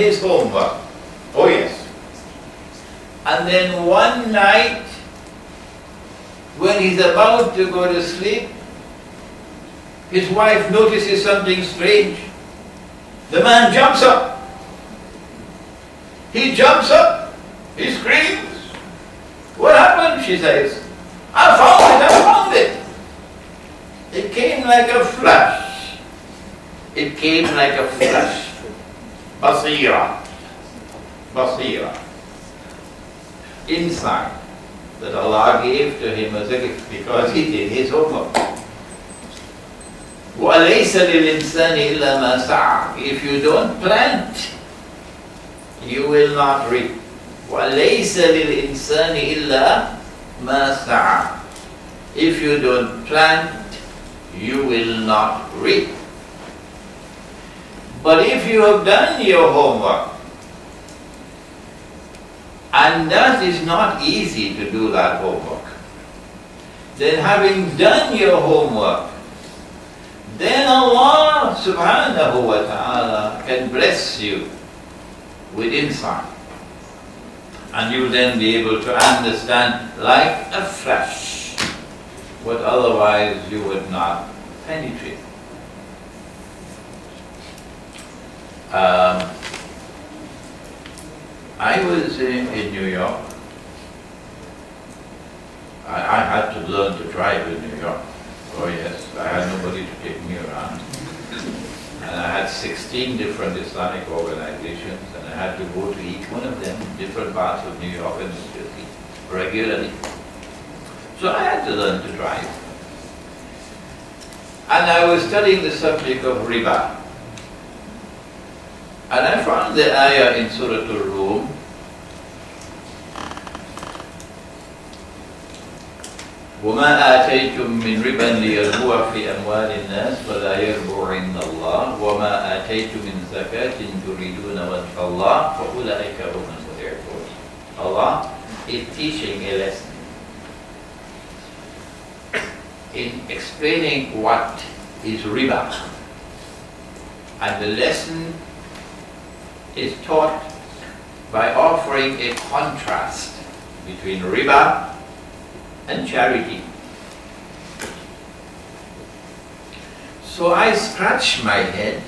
his homework. Oh yes. And then one night, when he's about to go to sleep, his wife notices something strange. The man jumps up. He jumps up. He screams. What happened? She says. I found it, I found it. It came like a flash. It came like a flash. Basira. Basira. Insight that Allah gave to him as a gift because he did his homework. وَلَيْسَ لِلْإِنسَانِ إِلَّا مَا سَعَى. If you don't plant, you will not reap. وَلَيْسَ لِلْإِنسَانِ إِلَّا مَا سَعَى. If you don't plant, you will not reap. But if you have done your homework, and that is not easy to do that homework, then having done your homework, then Allah subhanahu wa ta'ala can bless you with insight. And you'll then be able to understand like a flash what otherwise you would not penetrate. I was in New York. I had to learn to drive in New York. Oh yes, I had nobody to take me around. And I had 16 different Islamic organizations, and I had to go to each one of them in different parts of New York and New Jersey regularly. So I had to learn to drive. And I was studying the subject of riba. And I found the ayah in Surah Al-Rum, وَمَا آتَيْتُم مِّن رِبًا لِيَرْبُوَ فِي أَمْوَالِ النَّاسِ فَلَا يَرْبُو عِندَ اللَّهِ وَمَا آتَيْتُم مِّن زَكَاةٍ تُرِيدُونَ وَجْهَ اللَّهِ فَأُولَٰئِكَ هُمُ الْمُضِيعُونَ. Allah is teaching a lesson in explaining what is riba. And the lesson is taught by offering a contrast between riba and charity. So I scratched my head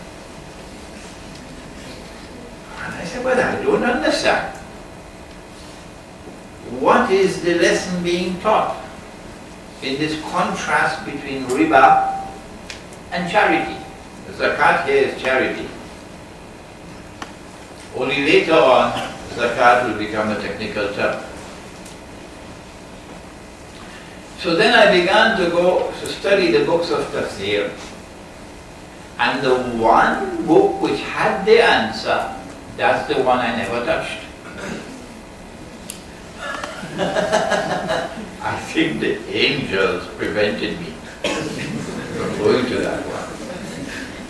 and I said, well, I don't understand. What is the lesson being taught in this contrast between riba and charity? Zakat here is charity. Only later on, zakat will become a technical term. So then I began to go to study the books of tafsir. And the one book which had the answer, that's the one I never touched. I think the angels prevented me from going to that one.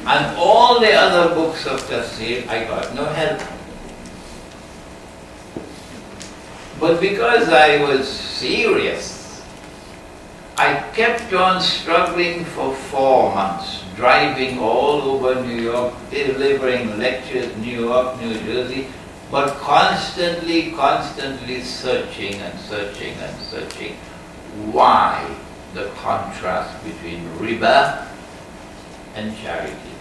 And all the other books of tafsir, I got no help. But because I was serious, I kept on struggling for 4 months, driving all over New York, delivering lectures, New York, New Jersey, but constantly searching and searching and searching. Why the contrast between riba and charity?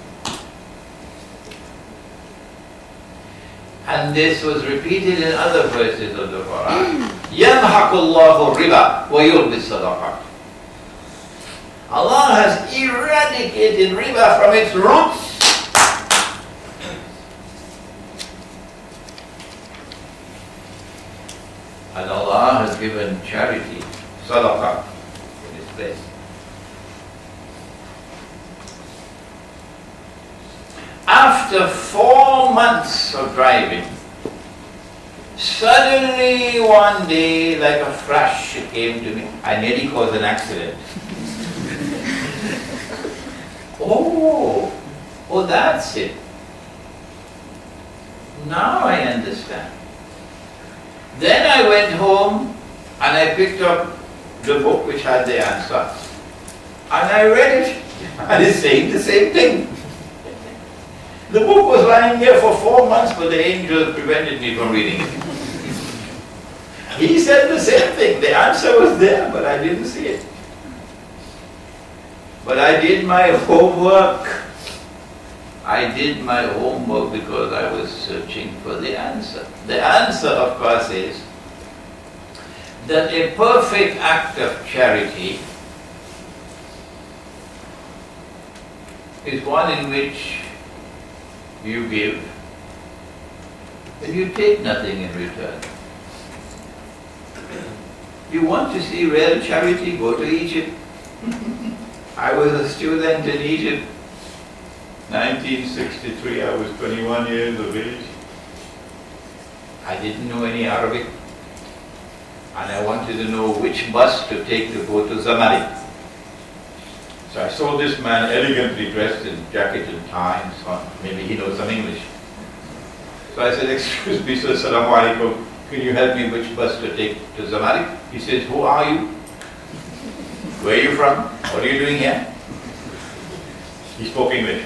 And this was repeated in other verses of the Quran. يَمْحَقُ اللَّهُ الرِّبَى وَيُرْبِي الصَّدَقَاتِ. Allah has eradicated riba from its roots. And Allah has given charity, sadaqah, in its place. After 4 months of driving, suddenly one day, like a flash, it came to me. I nearly caused an accident. Oh, that's it. Now I understand. Then I went home and I picked up the book which had the answer. And I read it, and it's saying the same thing. The book was lying there for 4 months, but the angel prevented me from reading it. He said the same thing. The answer was there, but I didn't see it. But I did my homework. I did my homework because I was searching for the answer. The answer, of course, is that a perfect act of charity is one in which you give and you take nothing in return. You want to see real charity? Go to Egypt. I was a student in Egypt. 1963, I was 21 years of age. I didn't know any Arabic, and I wanted to know which bus to take to go to Zamalek. So I saw this man elegantly dressed in jacket and tie and so on. Maybe he knows some English. So I said, excuse me, sir, Assalamu alaikum. Can you help me which bus to take to Zamalek? He says, who are you? Where are you from? What are you doing here? He spoke English.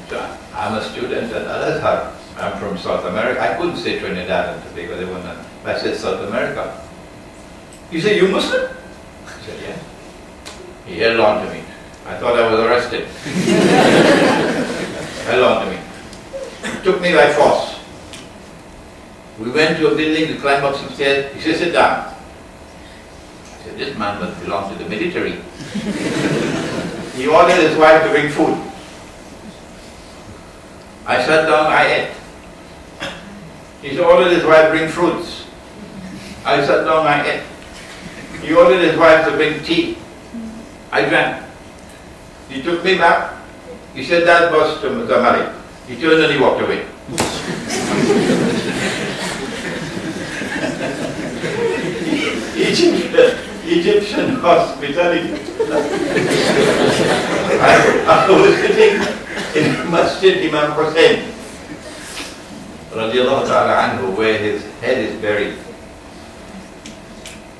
So I'm a student at Al-Azhar. I'm from South America. I couldn't say Trinidad and Tobago, they wouldn't. But I said South America. He said, you Muslim? I said, yeah. He held on to me. I thought I was arrested. Held on to me. He took me by force. We went to a building to climb up some stairs. He said, sit down. I said, this man must belong to the military. He ordered his wife to bring food. I sat down, I ate. He ordered his wife to bring fruits. I sat down, I ate. He ordered his wife to bring tea. I drank. He took me back. He said that was to Zamalek. He turned and he walked away. Egyptian hospitality. I was sitting in Masjid Imam Hussein, radiallahu ta'ala anhu, where his head is buried.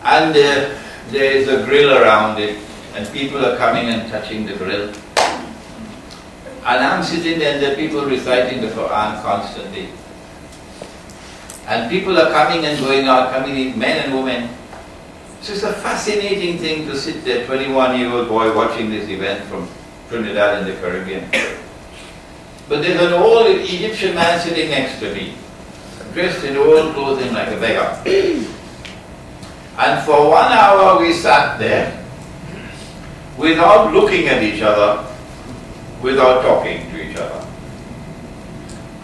And there is a grill around it, and people are coming and touching the grill. And I'm sitting there, and there are people reciting the Quran constantly. And people are coming and going out, coming in, men and women. It's just a fascinating thing to sit there, 21-year-old boy watching this event from Trinidad in the Caribbean. But there's an old Egyptian man sitting next to me, dressed in old clothing like a beggar. And for 1 hour we sat there, without looking at each other, without talking to each other.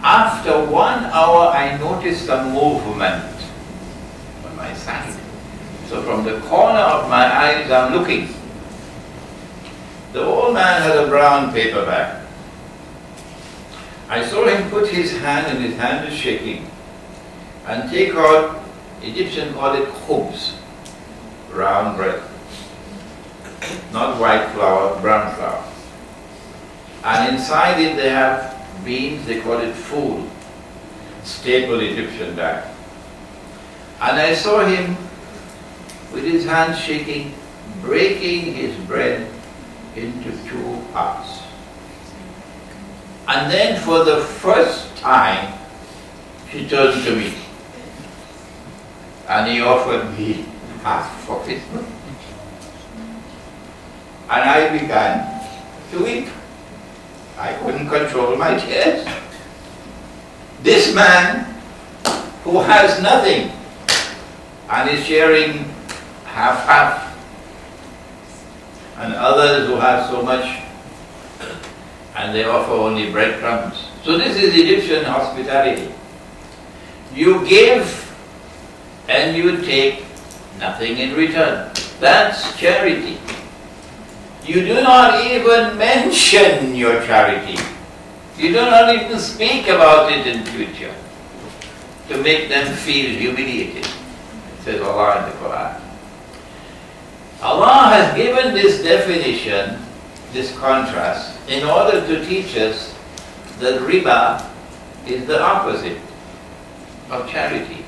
After 1 hour I noticed a movement on my side. So from the corner of my eyes I'm looking. The old man had a brown paper bag. I saw him put his hand, and his hand is shaking, and take out, Egyptians call it khubz, brown bread. Not white flour, brown flour. And inside it they have beans, they call it fool, staple Egyptian diet. And I saw him with his hands shaking, breaking his bread into 2 parts. And then for the first time, he turned to me and he offered me half of it. And I began to weep. I couldn't control my tears. This man who has nothing and is sharing half-half, and others who have so much and they offer only breadcrumbs. So this is Egyptian hospitality. You give and you take nothing in return. That's charity. You do not even mention your charity. You do not even speak about it in future to make them feel humiliated. It says Allah in the Quran. Allah has given this definition, this contrast, in order to teach us that riba is the opposite of charity.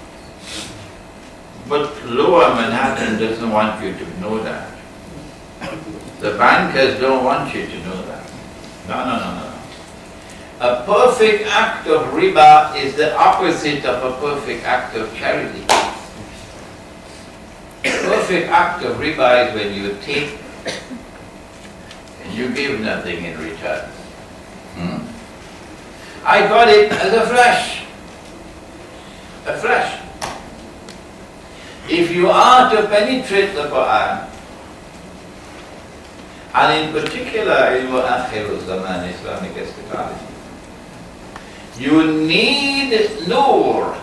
But Lower Manhattan doesn't want you to know that. The bankers don't want you to know that. No. A perfect act of riba is the opposite of a perfect act of charity. A perfect act of riba is when you take and you give nothing in return. I got it as a flash. A flash. If you are to penetrate the Quran, and in particular ilmu akhir zaman Islamic eschatology, you need nur.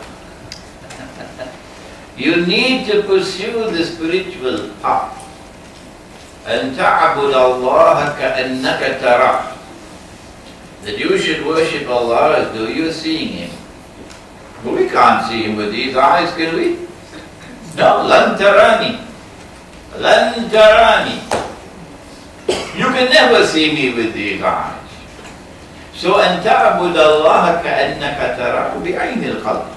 You need to pursue the spiritual path. أن تعبد الله كأنك تراه. That you should worship Allah as though you're seeing Him. But we can't see Him with these eyes, can we? No, lan tarani. Lan tarani. You can never see me with these eyes. So أن تعبد الله كأنك تراه بعين القلب.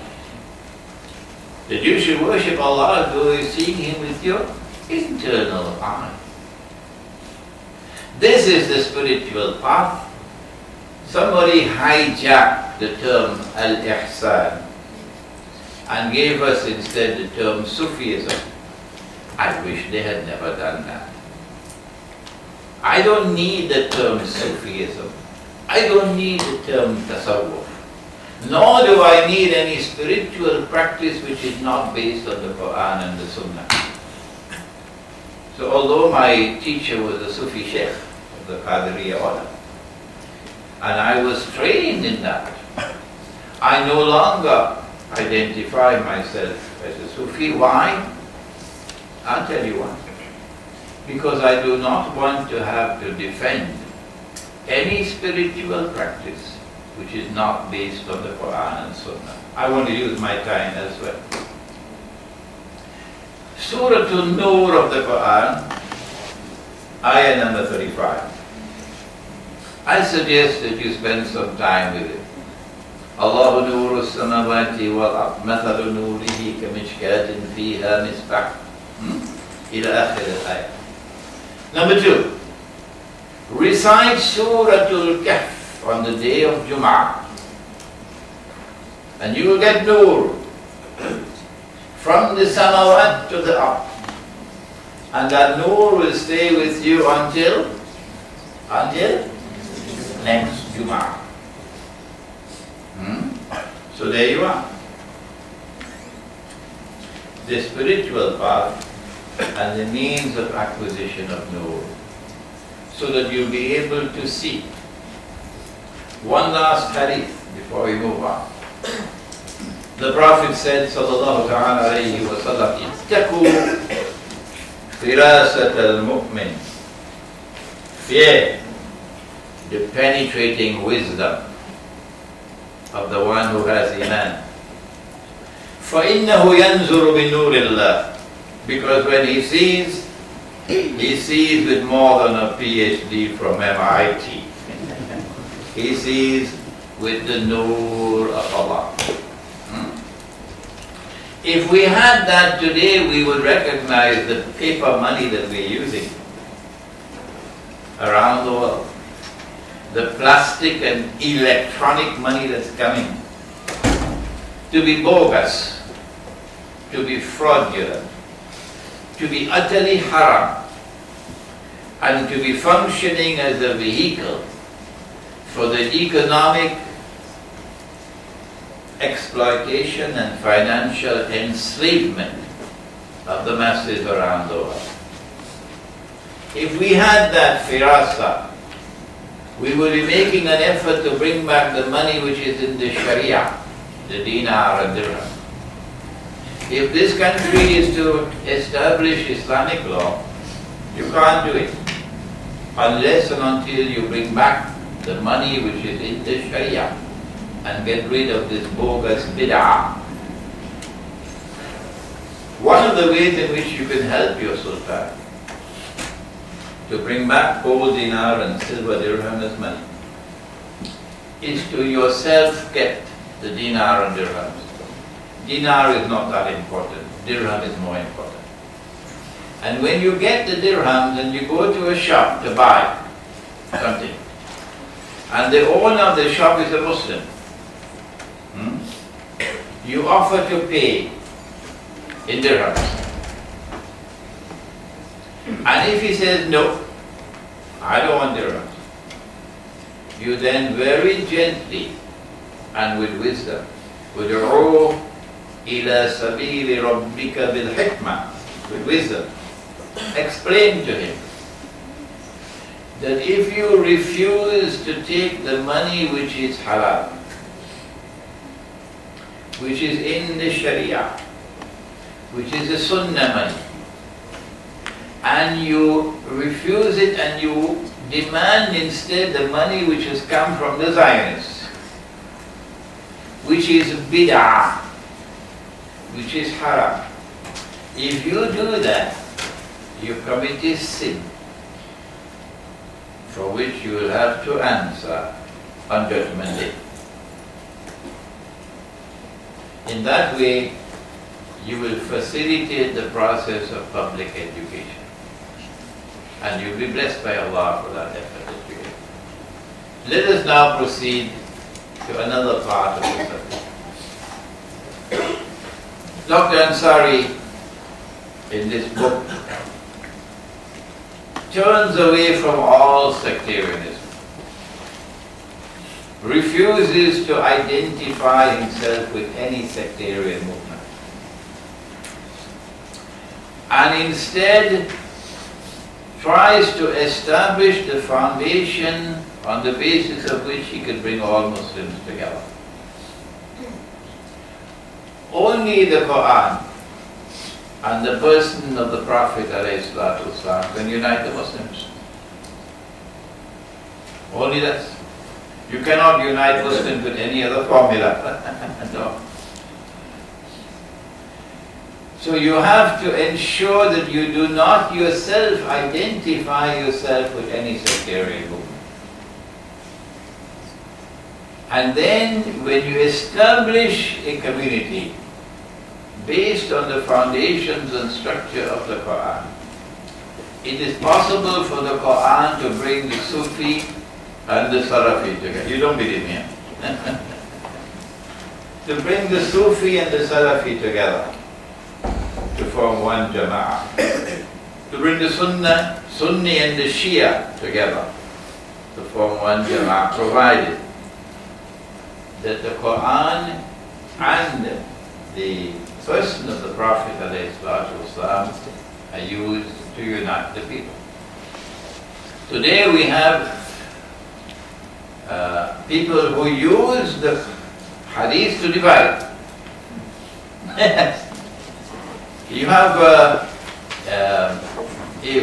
That you should worship Allah as though you're seeing Him with your internal eye. This is the spiritual path. Somebody hijacked the term al-ihsan and gave us instead the term Sufism. I wish they had never done that. I don't need the term Sufism. I don't need the term tasawwuf. Nor do I need any spiritual practice which is not based on the Quran and the Sunnah. So although my teacher was a Sufi Sheikh of the Qadiriya order, and I was trained in that, I no longer identify myself as a Sufi. Why? I'll tell you why. Because I do not want to have to defend any spiritual practice which is not based on the Quran and Sunnah. I want to use my time elsewhere. Surah An-Nur of the Quran, ayah number 35. I suggest that you spend some time with it. Allahu nuru samawati wal ard, mathalu nurihi kamishkatin fiha misbah. Ila akhir al-ayah. Number 2, recite Suratul Kahf on the day of Jum'ah, and you will get nur from the samawat to the ard, and that nur will stay with you until next Jum'ah. So there you are. The spiritual path and the means of acquisition of nur, so that you'll be able to see. One last hadith before we move on. The Prophet said, sallallahu ta'ala alayhi wa sallam, ittaqu firasat al-mu'min. Fear the penetrating wisdom of the one who has iman. فَإِنَّهُ يَنْزُرُ بِنُورِ اللَّهِ. Because when he sees with more than a PhD from MIT. He sees with the nur of Allah. If we had that today, we would recognize the paper money that we're using around the world. The plastic and electronic money that's coming to be bogus, to be fraudulent, to be utterly haram, and to be functioning as a vehicle for the economic exploitation and financial enslavement of the masses around the world. If we had that firasa, we would be making an effort to bring back the money which is in the Sharia, the dinar and dirham. If this country is to establish Islamic law, you can't do it unless and until you bring back the money which is in the Sharia and get rid of this bogus bid'ah. One of the ways in which you can help your sultan to bring back gold dinar and silver dirham as money is to yourself get the dinar and dirhams. Dinar is not that important, dirham is more important. And when you get the dirhams and you go to a shop to buy something, and the owner of the shop is a Muslim, you offer to pay in dirhams. And if he says, no, I don't want dirhams, you then very gently and with wisdom, وَدُعُوهُ إِلَى سَبِيلِ رَبِّكَ بِالْحِكْمَةِ, with wisdom, explain to him that if you refuse to take the money which is halal, which is in the Sharia, which is the Sunnah money, and you refuse it and you demand instead the money which has come from the Zionists, which is bid'ah, which is haram. If you do that, you commit a sin for which you will have to answer on Judgment Day. In that way, you will facilitate the process of public education. And you'll be blessed by Allah for that effort that you give. Let us now proceed to another part of the subject. Dr. Ansari, in this book, turns away from all sectarianism, refuses to identify himself with any sectarian movement, and instead tries to establish the foundation on the basis of which he could bring all Muslims together. Only the Quran and the person of the Prophet ﷺ can unite the Muslims. Only that. You cannot unite Muslims with any other formula. No. So you have to ensure that you do not yourself identify yourself with any sectarian movement. And then when you establish a community based on the foundations and structure of the Quran, it is possible for the Quran to bring the Sufi and the Salafi together. You don't believe me? To bring the Sufi and the Salafi together to form one Jama'ah. To bring the Sunni and the Shia together to form one Jama'ah, provided that the Quran and the person of the Prophet ﷺ are used to unite the people. Today we have people who use the hadith to divide. You have a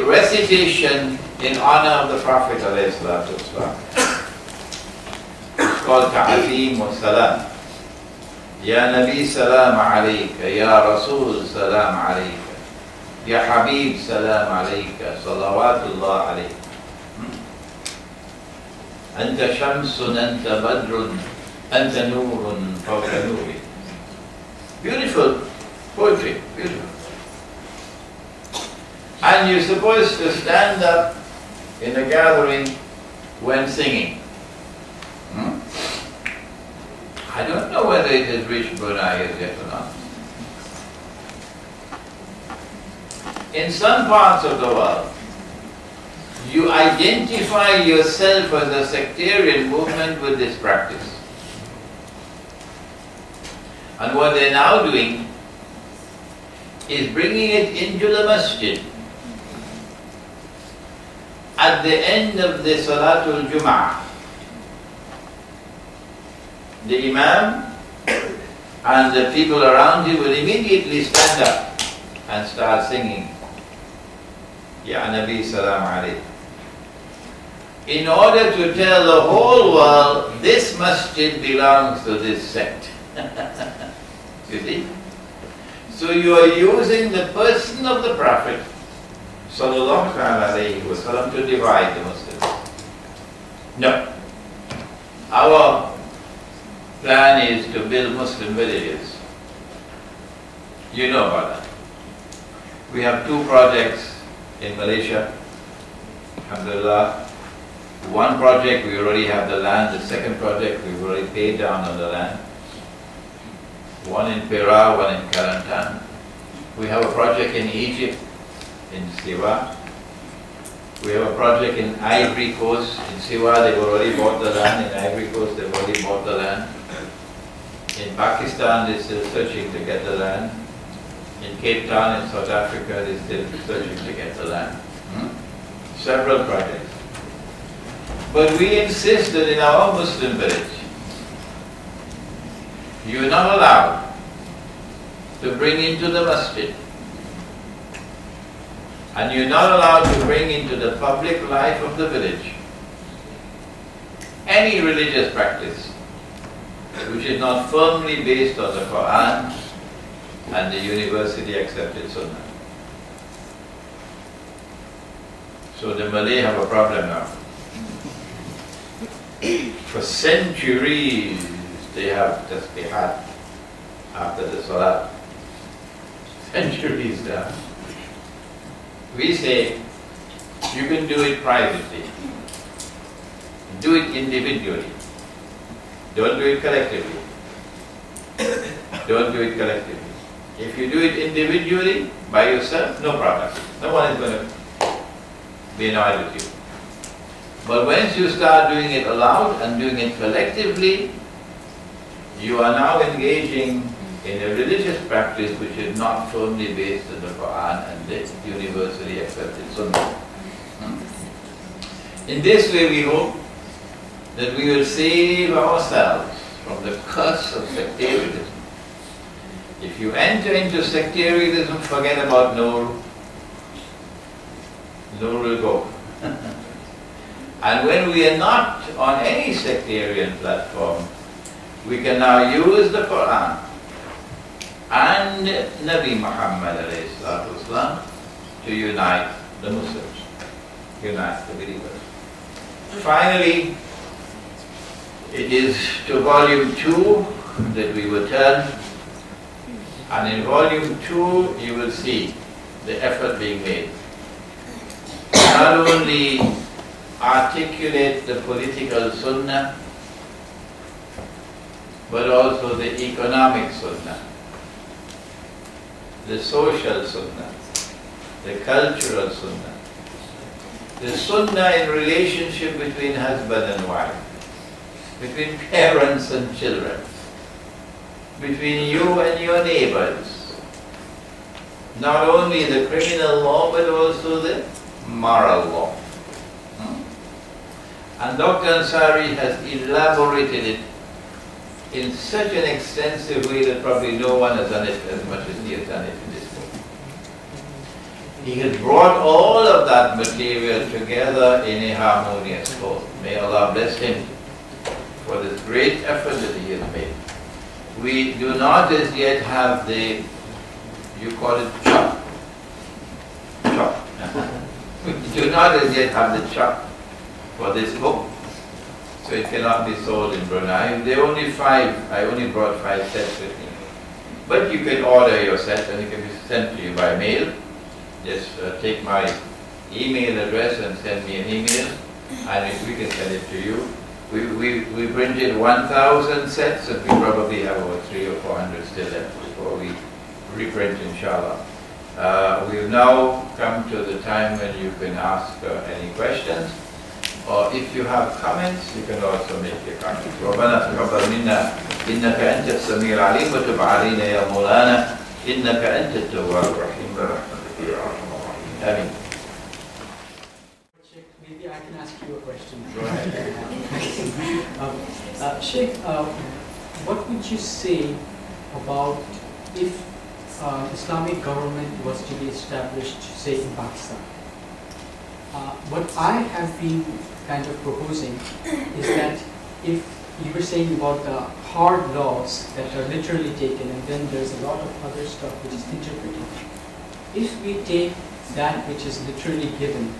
recitation in honor of the Prophet ﷺ. It's called Ta'azim wa Salam. Ya Nabi Salam alayka, Ya Rasul Salam alayka, Ya Habib Salam alayka, Salawatullah alayka. Anta Shamsun, Anta Badrun, Anta Nurun, Fawqa Nuri. Beautiful poetry, beautiful. And you're supposed to stand up in a gathering when singing. I don't know whether it has reached Brunei as yet or not. In some parts of the world, you identify yourself as a sectarian movement with this practice. And what they're now doing is bringing it into the masjid. At the end of the Salatul Jum'ah, the Imam and the people around him will immediately stand up and start singing Ya Nabi Salam Alayhi, in order to tell the whole world this masjid belongs to this sect. You see? So you are using the person of the Prophet Sallallahu Alaihi Wasallam to divide the Muslims. No. Our plan is to build Muslim villages. You know about that. We have 2 projects in Malaysia, alhamdulillah, One project we already have the land, the second project we've already paid down on the land. One in Perak, one in Kelantan. We have a project in Egypt, in Siwa. We have a project in Ivory Coast. In Siwa, they've already bought the land. In Ivory Coast, they've already bought the land. In Pakistan, they're still searching to get the land. In Cape Town, in South Africa, they're still searching to get the land. Several projects. But we insist that in our Muslim village, you're not allowed to bring into the masjid, and you're not allowed to bring into the public life of the village any religious practice which is not firmly based on the Quran and the universally accepted Sunnah. So the Malay have a problem now. For centuries they have tasbihat after the salat. Centuries now. We say you can do it privately. Do it individually. Don't do it collectively. Don't do it collectively. If you do it individually, by yourself, no problem. No one is going to be annoyed with you. But once you start doing it aloud and doing it collectively, you are now engaging in a religious practice which is not firmly based on the Quran and the universally accepted Sunnah. In this way we hope that we will save ourselves from the curse of sectarianism. If you enter into sectarianism, forget about Nur. Nur will go. And when we are not on any sectarian platform, we can now use the Quran and Nabi Muhammad ﷺ to unite the Muslims, unite the believers. Finally, it is to volume 2 that we will turn, and in volume 2 you will see the effort being made. Not only articulate the political Sunnah, but also the economic Sunnah, the social Sunnah, the cultural Sunnah, the Sunnah in relationship between husband and wife, between parents and children, between you and your neighbors. Not only the criminal law, but also the moral law. And Dr. Ansari has elaborated it in such an extensive way that probably no one has done it as much as he has done it in this book. He has brought all of that material together in a harmonious whole. May Allah bless him for this great effort that he has made. We do not as yet have the, you call it chop. We do not as yet have the chop for this book, so it cannot be sold in Brunei. There are only 5, I only brought 5 sets with me. But you can order your set and it can be sent to you by mail. Just take my email address and send me an email, and we can send it to you. We printed 1,000 sets, and we probably have over 300 or 400 still left before we reprint, inshallah. We've now come to the time when you can ask any questions, or if you have comments, you can also make your comments. ربنا تقبل منا إنك أنت السميع العليم وتب علينا يا مولانا إنك أنت التواب الرحيم برحمتك يا أرحم الراحمين. آمين. Maybe I can ask you a question. Go ahead. Sheikh, what would you say about if Islamic government was to be established, say, in Pakistan? What I have been kind of proposing is that if you were saying about the hard laws that are literally taken, and then there's a lot of other stuff which is interpreted, if we take that which is literally given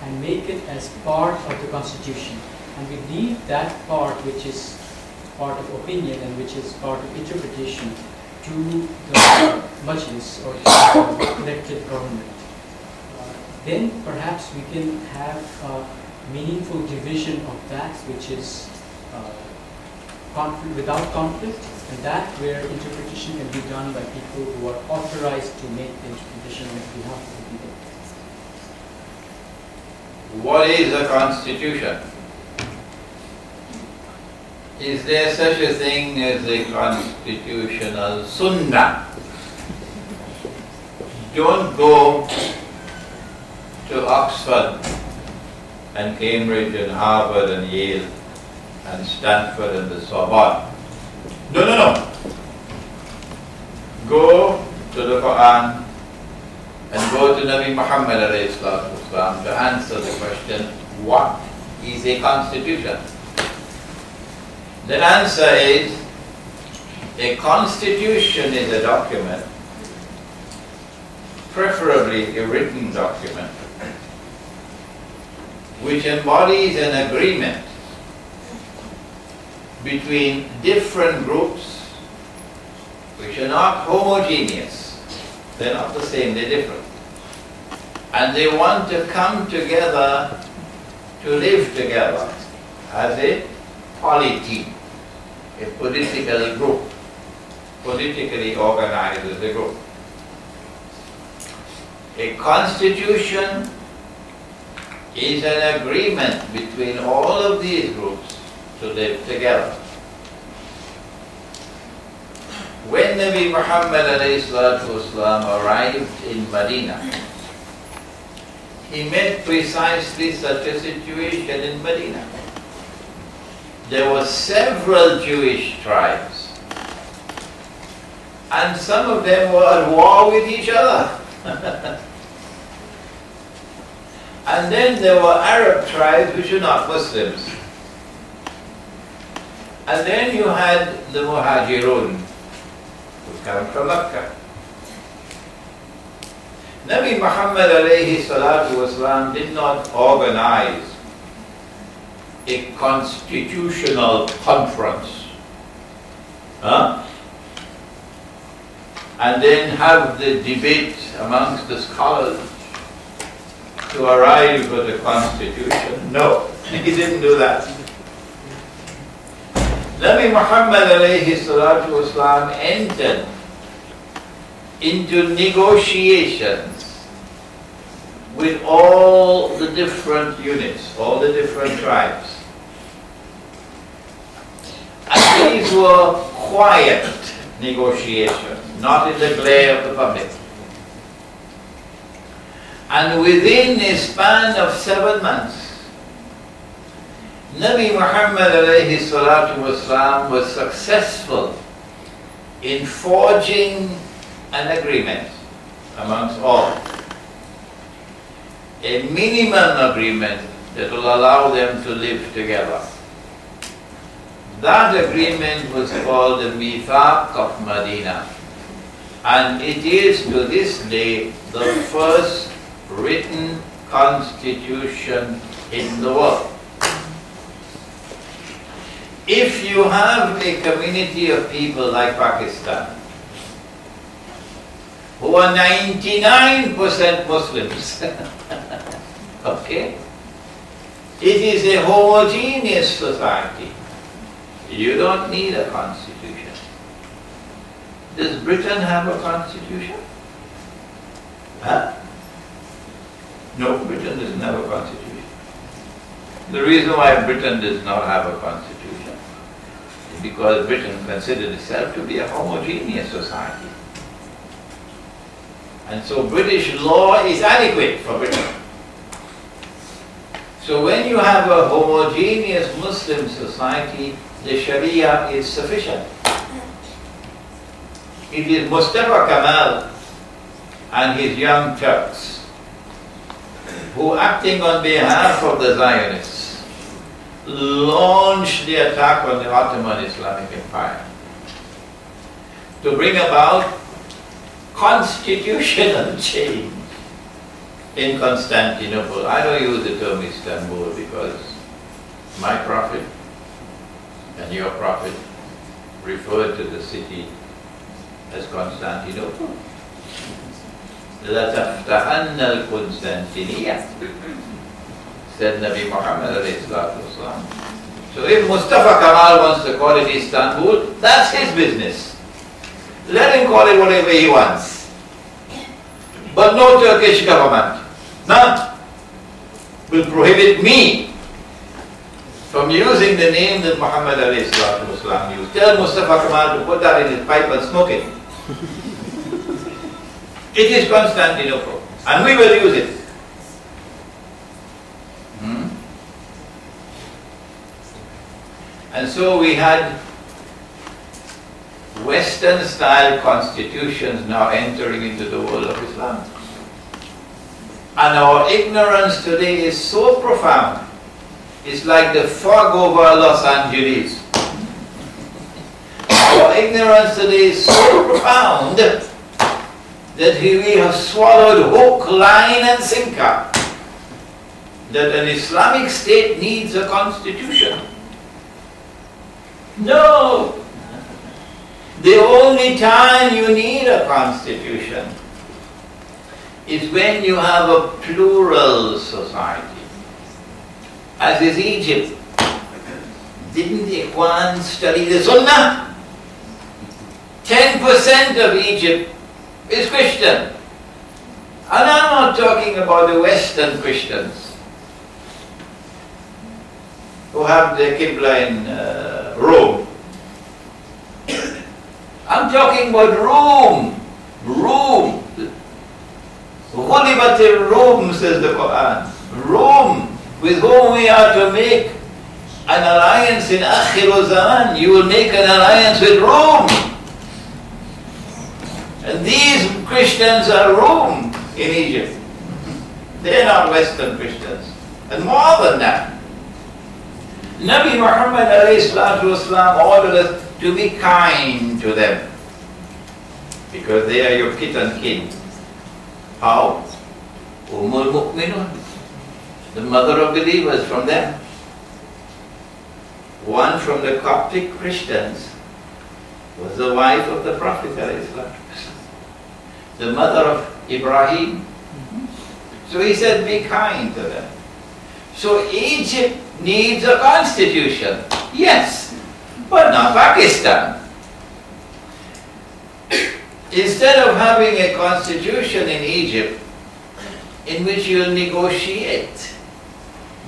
and make it as part of the constitution, and we leave that part which is part of opinion and which is part of interpretation to the majlis or the elected government, then perhaps we can have meaningful division of that which is without conflict, and that where interpretation can be done by people who are authorized to make the interpretation on behalf of the people. What is a constitution? Is there such a thing as a constitutional sunnah? Don't go to Oxford and Cambridge and Harvard and Yale and Stanford and the Sorbonne. No, no, no. Go to the Quran and go to Nabi Muhammad alayhi salatu wasalam to answer the question, what is a constitution? The answer is, a constitution is a document, preferably a written document, which embodies an agreement between different groups which are not homogeneous. They're not the same, they're different. And they want to come together to live together as a polity, a political group, politically organized as a group. A constitution is an agreement between all of these groups to live together. When Nabi Muhammad ﷺ arrived in Medina, he met precisely such a situation in Medina. There were several Jewish tribes, and some of them were at war with each other. And then there were Arab tribes which were not Muslims. And then you had the Muhajirun, who come from Mecca. Nabi Muhammad alayhi salatu wasalam did not organize a constitutional conference. And then have the debate amongst the scholars to arrive at a constitution. No, he didn't do that. Nabi Muhammad alayhi salatu wasalam entered into negotiations with all the different units, all the different tribes. And these were quiet negotiations, not in the glare of the public. And within a span of 7 months, Nabi Muhammad alayhi salatu wasalam was successful in forging an agreement amongst all. A minimum agreement that will allow them to live together. That agreement was called the Mithaq of Medina, and it is to this day the first written constitution in the world. If you have a community of people like Pakistan, who are 99% Muslims, okay? It is a homogeneous society. You don't need a constitution. Does Britain have a constitution? Huh? No, Britain doesn't have a constitution. The reason why Britain does not have a constitution is because Britain considers itself to be a homogeneous society. And so British law is adequate for Britain. So when you have a homogeneous Muslim society, the Sharia is sufficient. It is Mustafa Kemal and his young Turks who, acting on behalf of the Zionists, launched the attack on the Ottoman Islamic Empire to bring about constitutional change in Constantinople. I don't use the term Istanbul because my prophet and your prophet referred to the city as Constantinople. لَتَفْتَحَنَّ الْقُنْسْتَنْتِنِيَّةِ said Nabi Muhammad alayhi salatu wasalam. So if Mustafa Kamal wants to call it Istanbul, that's his business. Let him call it whatever he wants. But no Turkish government, none, will prohibit me from using the name that Muhammad alayhi salatu wasalam used. Tell Mustafa Kamal to put that in his pipe and smoke it. It is Constantinople, and we will use it. And so we had Western style constitutions now entering into the world of Islam. And our ignorance today is so profound. It's like the fog over Los Angeles. Our ignorance today is so profound that we have swallowed hook, line and sinker that an Islamic state needs a constitution. No! The only time you need a constitution is when you have a plural society, as is Egypt. Didn't the Ikhwan study the Sunnah? 10% of Egypt is Christian. And I'm not talking about the Western Christians who have their Qibla in Rome. I'm talking about Rome. Rome. غُلِبَتِ الرُّوم, says the Quran. Rome, with whom we are to make an alliance in Akhir Zaman. You will make an alliance with Rome. And these Christians are Rome in Egypt. They are not Western Christians. And more than that, Nabi Muhammad ordered us to be kind to them, because they are your kith and kin. How? Ummul Mu'minun, the mother of believers, from them. One from the Coptic Christians was the wife of the Prophet, the mother of Ibrahim. So he said, be kind to them. So Egypt needs a constitution, yes, but not Pakistan. Instead of having a constitution in Egypt in which you'll negotiate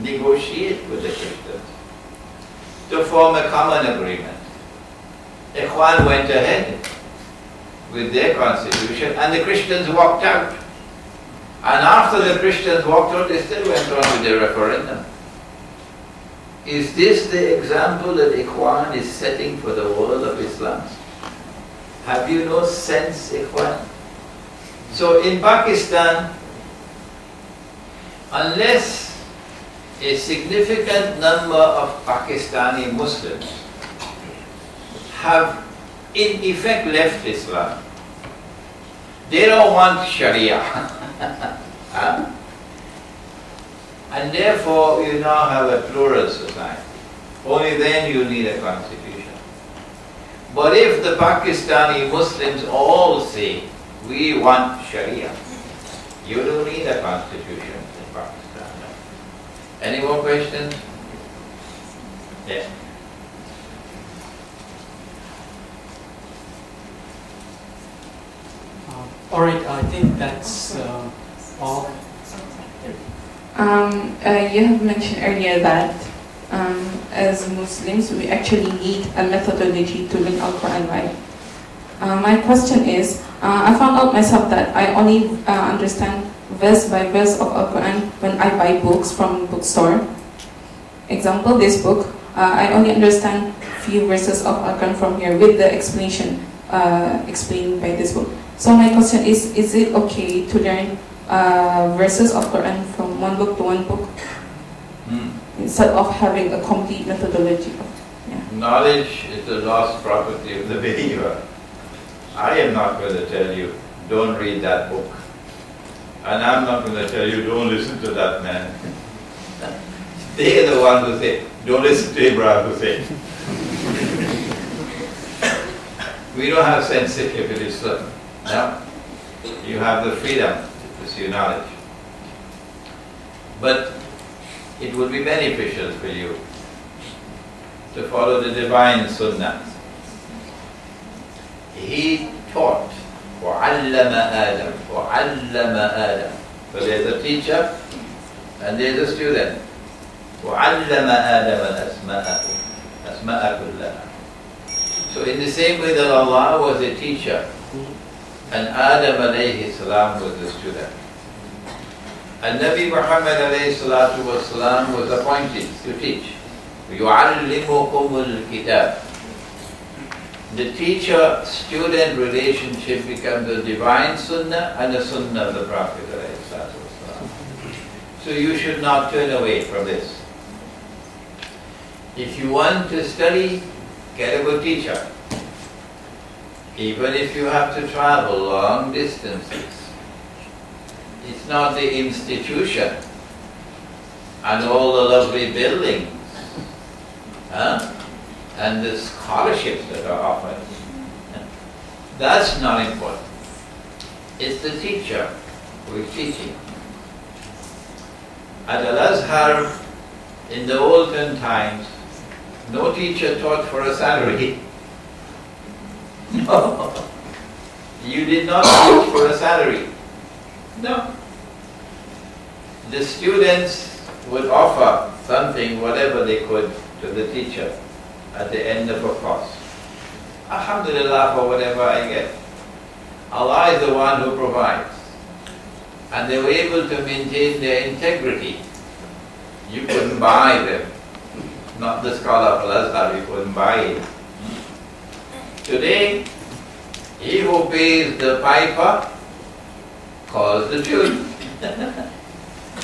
with the Christians to form a common agreement, Ikhwan went ahead with their constitution and the Christians walked out. And after the Christians walked out, they still went on with their referendum. Is this the example that Ikhwan is setting for the world of Islam? Have you no sense, Ikhwan? So in Pakistan, unless a significant number of Pakistani Muslims have in effect left Islam, they don't want Sharia. And therefore you now have a plural society. Only then you need a constitution. But if the Pakistani Muslims all say, we want Sharia, you don't need a constitution in Pakistan. Any more questions? Yes. All right, I think that's all. You have mentioned earlier that as Muslims we actually need a methodology to learn Al-Quran, right? My question is, I found out myself that I only understand verse by verse of Al-Quran when I buy books from bookstore. Example, this book, I only understand few verses of Al-Quran from here with the explanation explained by this book. So my question is it okay to learn verses of Quran from one book to one book instead of having a complete methodology? Knowledge is the lost property of the believer. I am not going to tell you, don't read that book. And I'm not going to tell you, don't listen to that man. They are the ones who say, don't listen to Ibrahim Hussein. We don't have sensitive in Islam. No? You have the freedom to pursue knowledge. But it would be beneficial for you to follow the divine sunnah. He taught, وَعَلَّمَ آدَمَ وَعَلَّمَ آدَمَ. So there's a teacher and there's a student. وَعَلَّمَ آدَمَ الْأَسْمَاءَ كُلَّهَا. So in the same way that Allah was a teacher and Adam alayhi salam was the student, and Nabi Muhammad alayhi salatu was salam was appointed to teach. يُعَلِّمُكُمُ الْكِتَابِ. The teacher-student relationship becomes a divine sunnah and a sunnah of the Prophet alayhi salatu wasalam. So you should not turn away from this. If you want to study, get a good teacher. Even if you have to travel long distances. It's not the institution and all the lovely buildings and the scholarships that are offered. That's not important. It's the teacher who is teaching. At Al-Azhar, in the olden times, no teacher taught for a salary. No. You did not teach for a salary. No. The students would offer something, whatever they could, to the teacher at the end of a course. Alhamdulillah for whatever I get. Allah is the one who provides. And they were able to maintain their integrity. You couldn't buy them. Not the scholar of Al-Azhar, you couldn't buy him. Today, he who pays the piper calls the tune.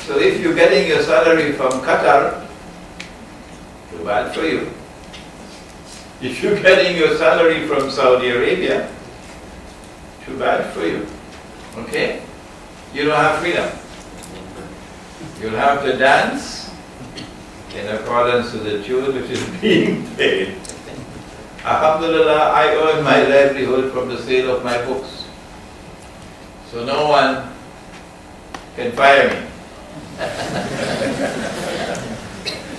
So if you're getting your salary from Qatar, too bad for you. If you're getting your salary from Saudi Arabia, too bad for you. Okay? You don't have freedom. You'll have to dance in accordance to the tune which is being played. Alhamdulillah, I earn my livelihood from the sale of my books. So no one can fire me.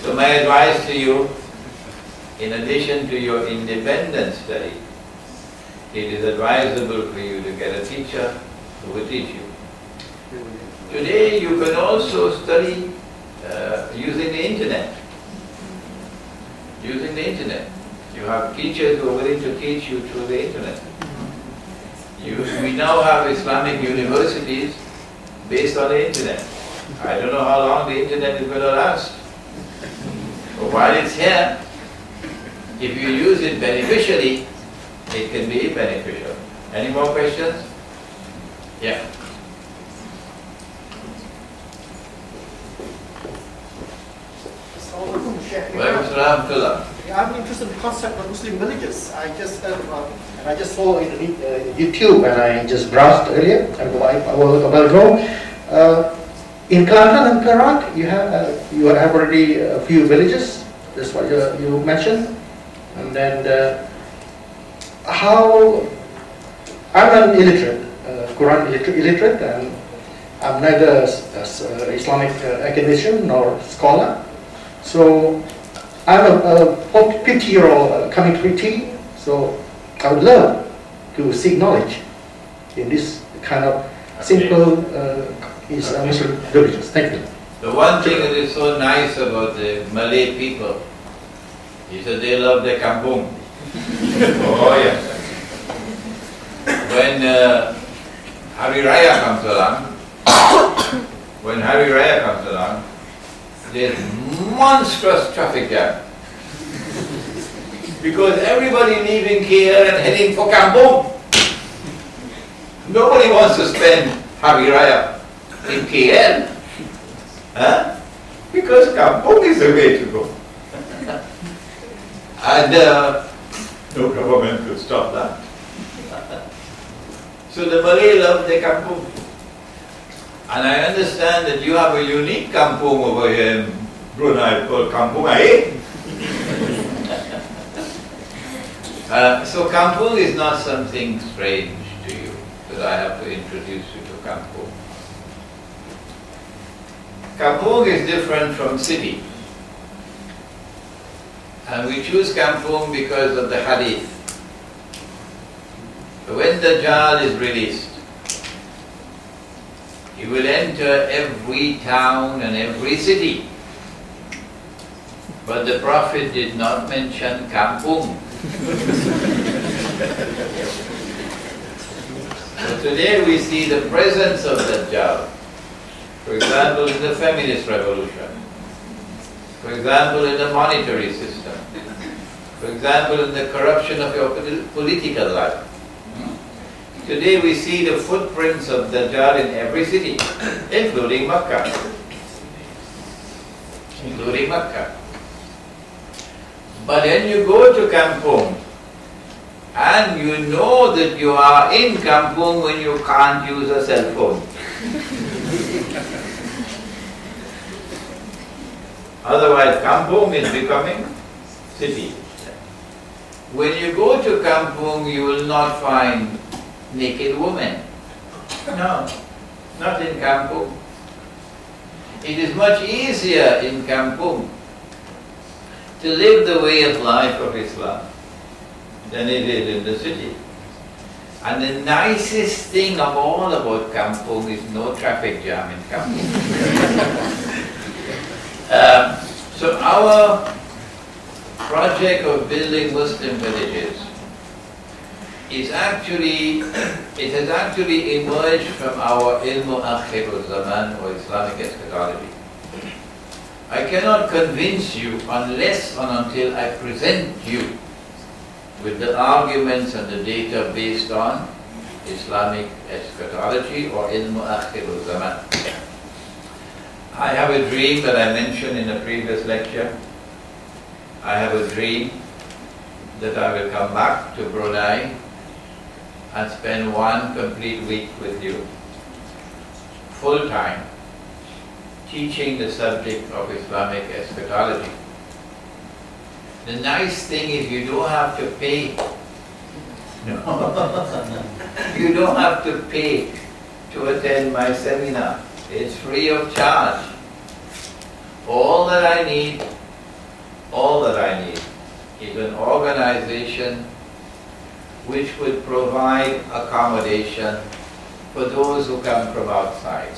So my advice to you, in addition to your independent study, it is advisable for you to get a teacher who will teach you. Today you can also study using the internet. Using the internet. You have teachers who are willing to teach you through the internet. We now have Islamic universities based on the internet. I don't know how long the internet is going to last. But while it's here, if you use it beneficially, it can be beneficial. Any more questions? Yeah. I'm interested in the concept of Muslim villages. I just saw it on YouTube and I just browsed earlier a while ago. In Kelantan and Perak, you have already a few villages. That's what you mentioned. And then how I'm an illiterate, Quran illiterate, and I'm neither an Islamic academician nor scholar. So I'm a 50-year-old coming to tea, so I would love to seek knowledge in this kind of simple Muslim villages. Thank you. The one thing that is so nice about the Malay people is that they love their kampung. Oh yes. When Hari Raya comes along, there's monstrous traffic jam. Because everybody leaving KL and heading for kampung. Nobody wants to spend Hari Raya in KL. Huh? Because kampung is the way to go. And no government could stop that. So the Malay love their kampung. And I understand that you have a unique kampung over here in Brunei called Kampung Air. So kampung is not something strange to you, that I have to introduce you to kampung. Kampung is different from city. And we choose Kampung because of the hadith. When the Dajjal is released, he will enter every town and every city. But the Prophet did not mention Kampung. So today we see the presence of Dajjal. For example, in the feminist revolution. For example, in the monetary system. For example, in the corruption of your political life. Today we see the footprints of Dajjal in every city, including Makkah. Including Makkah. But then you go to Kampung, and you know that you are in Kampung when you can't use a cell phone. Otherwise, Kampung is becoming city. When you go to Kampung, you will not find naked women. No, not in Kampung. It is much easier in Kampung to live the way of life of Islam than it is in the city. And the nicest thing of all about Kampung is no traffic jam in Kampung. So our project of building Muslim villages is actually, it has actually emerged from our ilmu akhirul zaman or Islamic eschatology. I cannot convince you unless and until I present you with the arguments and the data based on Islamic eschatology or ilmu akhirul zaman. I have a dream that I mentioned in a previous lecture. I have a dream that I will come back to Brunei and spend 1 complete week with you, full time, teaching the subject of Islamic eschatology. The nice thing is you don't have to pay. No. You don't have to pay to attend my seminar. It's free of charge. All that I need is an organization which would provide accommodation for those who come from outside.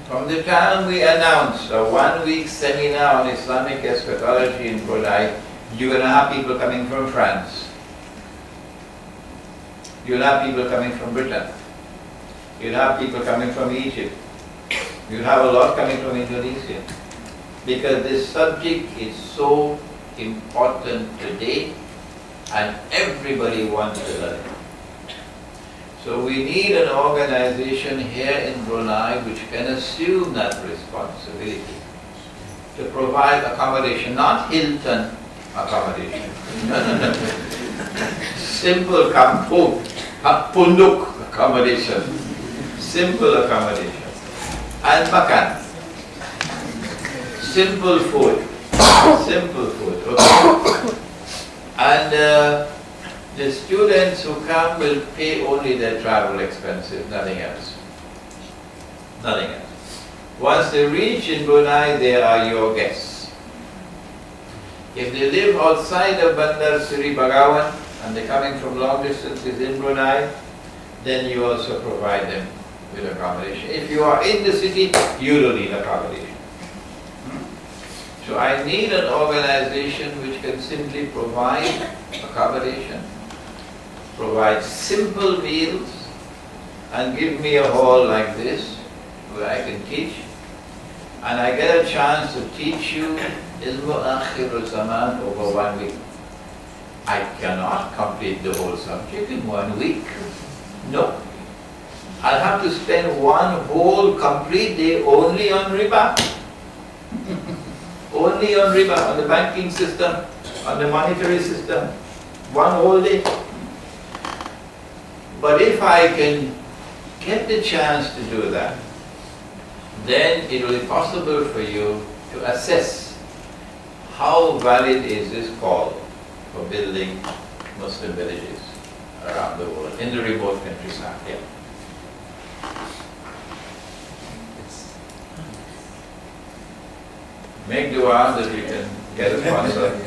From the time we announced a 1-week seminar on Islamic eschatology in Brunei, you're going to have people coming from France. You'll have people coming from Britain. You'll have people coming from Egypt. You'll have a lot coming from Indonesia. Because this subject is so important today and everybody wants to learn it. So we need an organization here in Brunei which can assume that responsibility to provide accommodation, not Hilton accommodation. No. Simple kampung, punduk accommodation. Simple accommodation. And makan. Simple food. Simple food. Okay. And the students who come will pay only their travel expenses, nothing else. Nothing else. Once they reach in Brunei, they are your guests. If they live outside of Bandar Seri Begawan and they're coming from long distances in Brunei, then you also provide them with accommodation. If you are in the city, you don't need accommodation. So I need an organization which can simply provide accommodation, provide simple meals, and give me a hall like this where I can teach. And I get a chance to teach you Ilmu Akhirul Zaman over 1 week. I cannot complete the whole subject in 1 week. No. I'll have to spend 1 whole complete day only on riba. Only on riba, on the banking system, on the monetary system. 1 whole day. But if I can get the chance to do that, then it will be possible for you to assess how valid is this call for building Muslim villages around the world, in the remote countryside. Yeah. Make dua that we can get a sponsor.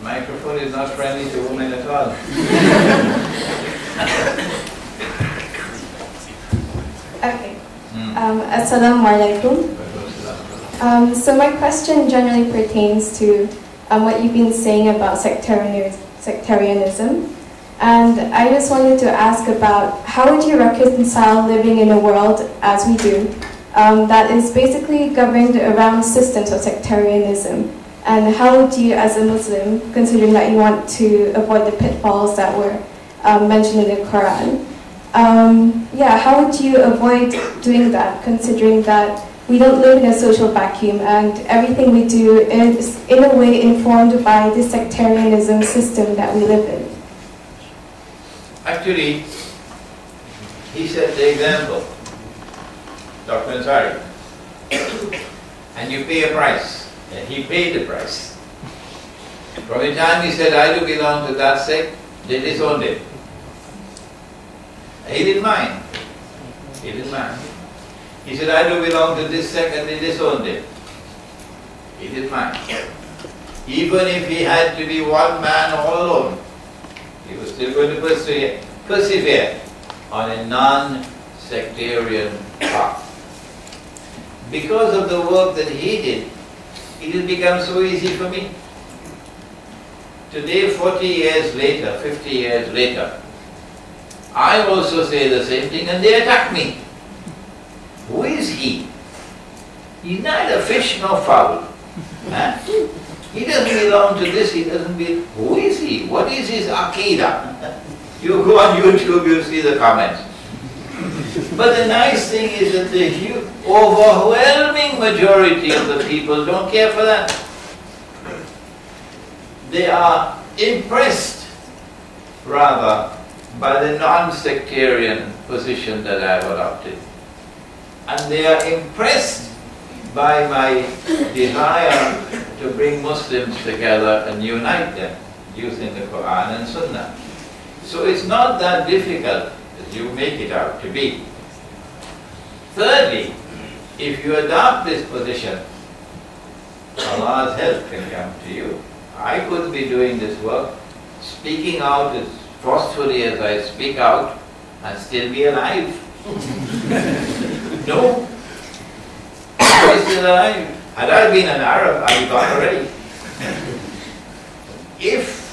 Microphone is not friendly to women at all. Okay. Assalamu alaikum. So my question generally pertains to what you've been saying about sectarianism. And I just wanted to ask about how would you reconcile living in a world, as we do, that is basically governed around systems of sectarianism? And how would you, as a Muslim, considering that you want to avoid the pitfalls that were mentioned in the Quran, how would you avoid doing that, considering that we don't live in a social vacuum and everything we do is in a way informed by the sectarianism system that we live in? Actually, he set the example, Dr. Ansari, and you pay a price. And he paid the price. From the time he said, I do belong to that sect, they disowned him. He didn't mind. He didn't mind. He said, I do belong to this sect, and they disowned him. He didn't mind. Even if he had to be one man all alone, he was still going to persevere on a non-sectarian path. Because of the work that he did, it has become so easy for me. Today, 40 years later, 50 years later, I also say the same thing and they attack me. Who is he? He's neither fish nor fowl. Huh? He doesn't belong to this, he doesn't be. Who is he? What is his aqidah? You go on YouTube, you'll see the comments. But the nice thing is that the overwhelming majority of the people don't care for that. They are impressed, rather, by the non-sectarian position that I have adopted. And they are impressed by my desire to bring Muslims together and unite them using the Quran and Sunnah. So it's not that difficult as you make it out to be. Thirdly, if you adopt this position, Allah's help can come to you. I couldn't be doing this work, speaking out as forcefully as I speak out, and still be alive. No. I'm still alive. Had I been an Arab, I'd be gone already. If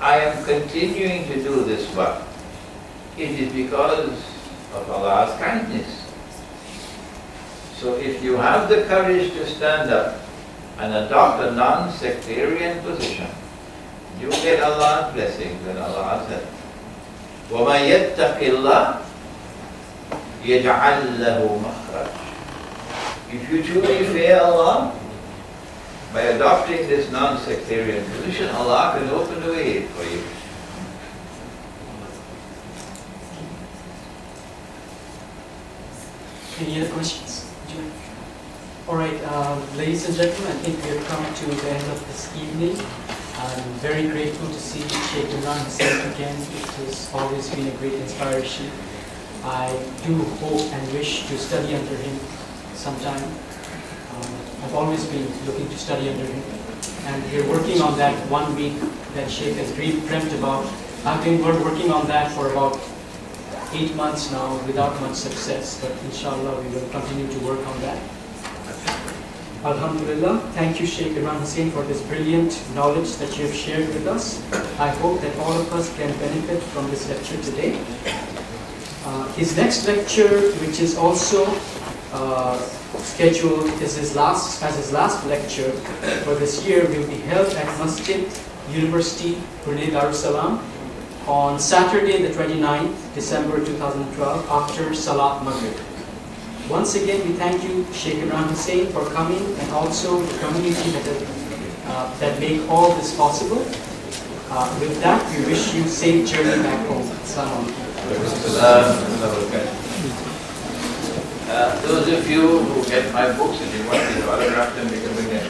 I am continuing to do this work, it is because of Allah's kindness. So if you have the courage to stand up and adopt a non-sectarian position, you get Allah's blessings and Allah's help. وَمَنْ يَتَّقِ اللَّهِ يَجْعَلْ لَهُ مَخْرَجًا. If you truly fear Allah, by adopting this non-sectarian position, Allah can open the way for you. Any other questions? Alright, ladies and gentlemen, I think we have come to the end of this evening. I'm very grateful to see Sheikh Imran Hussain again. It has always been a great inspiration. I do hope and wish to study under him sometime. I've always been looking to study under him. And we're working on that 1 week that Sheikh has dreamt about. I've been working on that for about 8 months now without much success, but inshallah we will continue to work on that. Alhamdulillah, thank you Sheikh Imran Hussain for this brilliant knowledge that you have shared with us. I hope that all of us can benefit from this lecture today. His next lecture, which is also scheduled as his last lecture for this year, will be held at Masjid University, Brunei, Darussalam on Saturday the 29th December 2012 after Salat Maghrib. Once again, we thank you, Sheikh Imran Hussain, for coming, and also the community that make all this possible. With that, we wish you safe journey back home. Assalamu alaikum. Those of you who get my books and you want me to autograph them, you can bring them.